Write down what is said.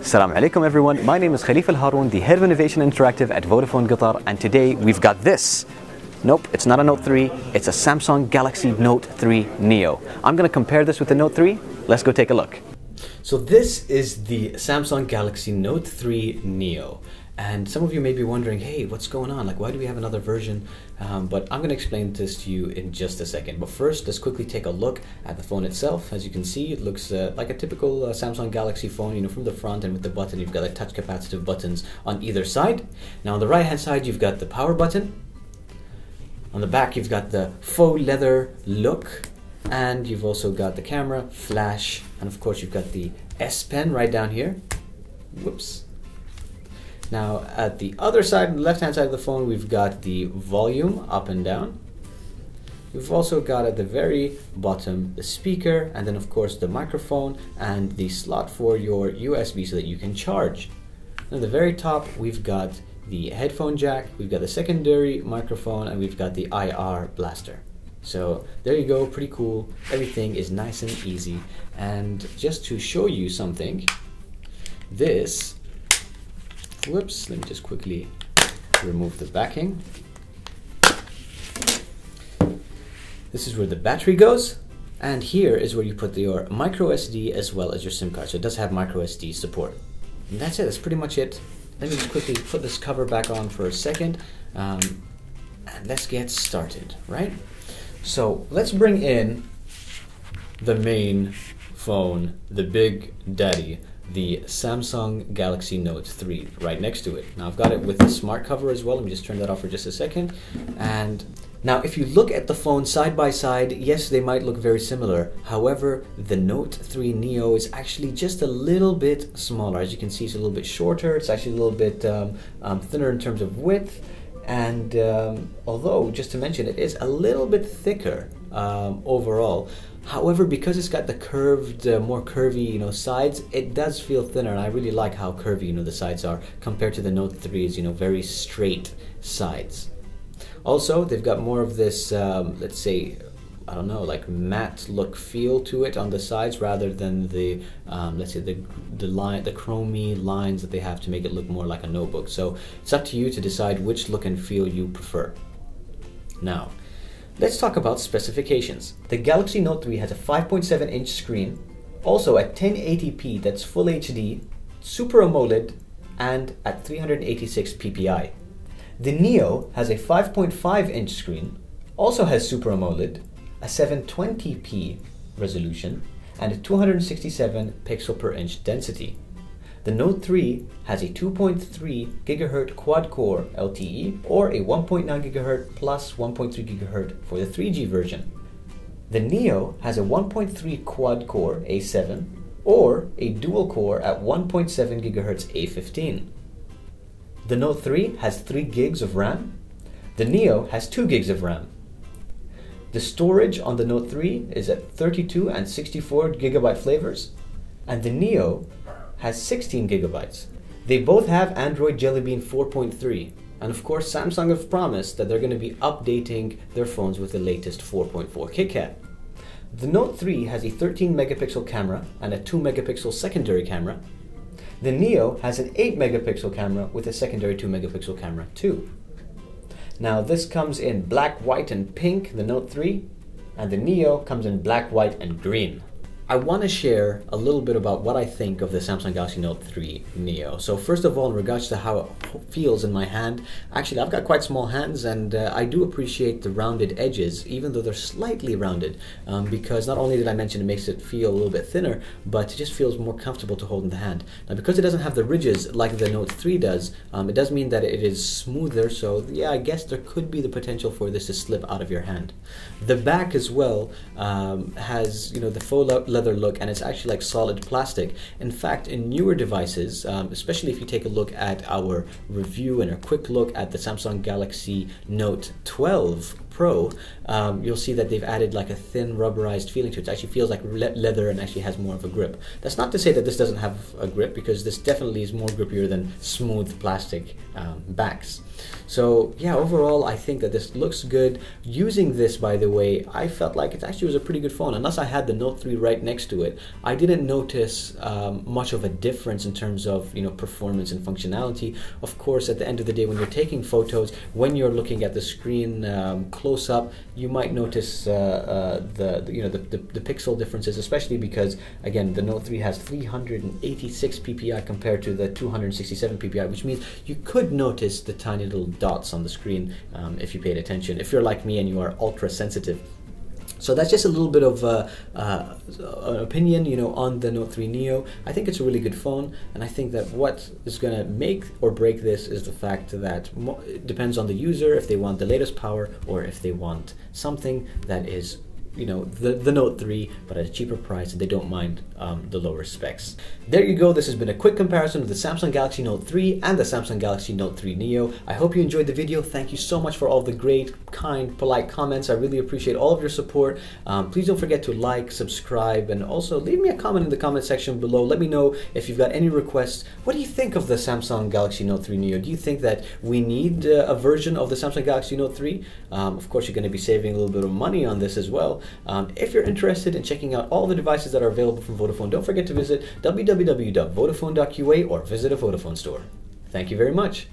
Assalamu alaikum everyone, my name is Khalifa Al Haroun, the head of Innovation Interactive at Vodafone Qatar, and today we've got this. Nope, it's not a Note 3, it's a Samsung Galaxy Note 3 Neo. I'm going to compare this with the Note 3. Let's go take a look. So this is the Samsung Galaxy Note 3 Neo. And some of you may be wondering, hey, what's going on? Like, why do we have another version? But I'm going to explain this to you in just a second. But first, let's quickly take a look at the phone itself. As you can see, it looks like a typical Samsung Galaxy phone, from the front, and with the button, you've got like touch capacitive buttons on either side. Now, on the right-hand side, you've got the power button. On the back, you've got the faux leather look. And you've also got the camera, flash, and of course, you've got the S Pen right down here. Whoops. Now at the other side, on the left hand side of the phone, we've got the volume up and down. We've also got at the very bottom the speaker, and then of course the microphone and the slot for your USB so that you can charge. And at the very top, we've got the headphone jack, we've got the secondary microphone, and we've got the IR blaster. So there you go, pretty cool. Everything is nice and easy. And just to show you something, this, whoops, let me just quickly remove the backing. This is where the battery goes, and here is where you put your micro SD as well as your SIM card. So it does have micro SD support. And that's it, that's pretty much it. Let me just quickly put this cover back on for a second, and let's get started, right? So let's bring in the main phone, the big daddy, the Samsung Galaxy Note 3 right next to it. Now I've got it with a smart cover as well. Let me just turn that off for just a second. And now if you look at the phone side by side, yes, they might look very similar. However, the Note 3 Neo is actually just a little bit smaller. As you can see, it's a little bit shorter. It's actually a little bit thinner in terms of width. And although, just to mention, it is a little bit thicker overall. However, because it's got the curved, more curvy, sides, it does feel thinner. And I really like how curvy, the sides are compared to the Note 3's, very straight sides. Also, they've got more of this, let's say, I don't know, like matte look feel to it on the sides rather than the, let's say, the chromy lines that they have to make it look more like a notebook. So it's up to you to decide which look and feel you prefer. Now, let's talk about specifications. The Galaxy Note 3 has a 5.7-inch screen, also at 1080p, that's full HD, Super AMOLED, and at 386 ppi. The Neo has a 5.5-inch screen, also has Super AMOLED, a 720p resolution, and a 267 pixel per inch density. The Note 3 has a 2.3 GHz quad-core LTE or a 1.9 GHz plus 1.3 GHz for the 3G version. The Neo has a 1.3 quad-core A7 or a dual-core at 1.7 GHz A15. The Note 3 has 3 gigs of RAM. The Neo has 2 gigs of RAM. The storage on the Note 3 is at 32 and 64 gigabyte flavors, and the Neo has 16 gigabytes. They both have Android Jelly Bean 4.3, and of course Samsung have promised that they're going to be updating their phones with the latest 4.4 KitKat. The Note 3 has a 13 megapixel camera and a 2 megapixel secondary camera. The Neo has an 8 megapixel camera with a secondary 2 megapixel camera too. Now this comes in black, white, and pink, the Note 3, and the Neo comes in black, white, and green. I want to share a little bit about what I think of the Samsung Galaxy Note 3 Neo. So first of all, in regards to how it feels in my hand, actually I've got quite small hands, and I do appreciate the rounded edges, even though they're slightly rounded, because not only did I mention it makes it feel a little bit thinner, but it just feels more comfortable to hold in the hand. Now because it doesn't have the ridges like the Note 3 does, it does mean that it is smoother, so yeah, I guess there could be the potential for this to slip out of your hand. The back as well has, the faux leather look, and it's actually like solid plastic. In fact, in newer devices, especially if you take a look at our review and a quick look at the Samsung Galaxy Note 12 Pro, you'll see that they've added like a thin rubberized feeling to it. It actually feels like leather and actually has more of a grip. That's not to say that this doesn't have a grip, because this definitely is more grippier than smooth plastic backs. So yeah, overall I think that this looks good. Using this, by the way, I felt like it actually was a pretty good phone. Unless I had the Note 3 right next to it, I didn't notice much of a difference in terms of, you know, performance and functionality. Of course, at the end of the day, when you're taking photos, when you're looking at the screen close up, you might notice the pixel differences, especially because, again, the Note 3 has 386 ppi compared to the 267 ppi, which means you could notice the tiny little dots on the screen if you paid attention, if you're like me and you are ultra sensitive. So that's just a little bit of an opinion, you know, on the Note 3 Neo. I think it's a really good phone, and I think that what is going to make or break this is the fact that it depends on the user, if they want the latest power or if they want something that is, you know, the Note 3 but at a cheaper price, and they don't mind the lower specs. There you go. This has been a quick comparison of the Samsung Galaxy Note 3 and the Samsung Galaxy Note 3 Neo. I hope you enjoyed the video. Thank you so much for all the great, kind, polite comments. I really appreciate all of your support. Please don't forget to like, subscribe, and also leave me a comment in the comment section below. Let me know if you've got any requests. What do you think of the Samsung Galaxy Note 3 Neo? Do you think that we need a version of the Samsung Galaxy Note 3? Of course, you're going to be saving a little bit of money on this as well. If you're interested in checking out all the devices that are available from Vodafone, don't forget to visit www.vodafone.qa or visit a Vodafone store. Thank you very much.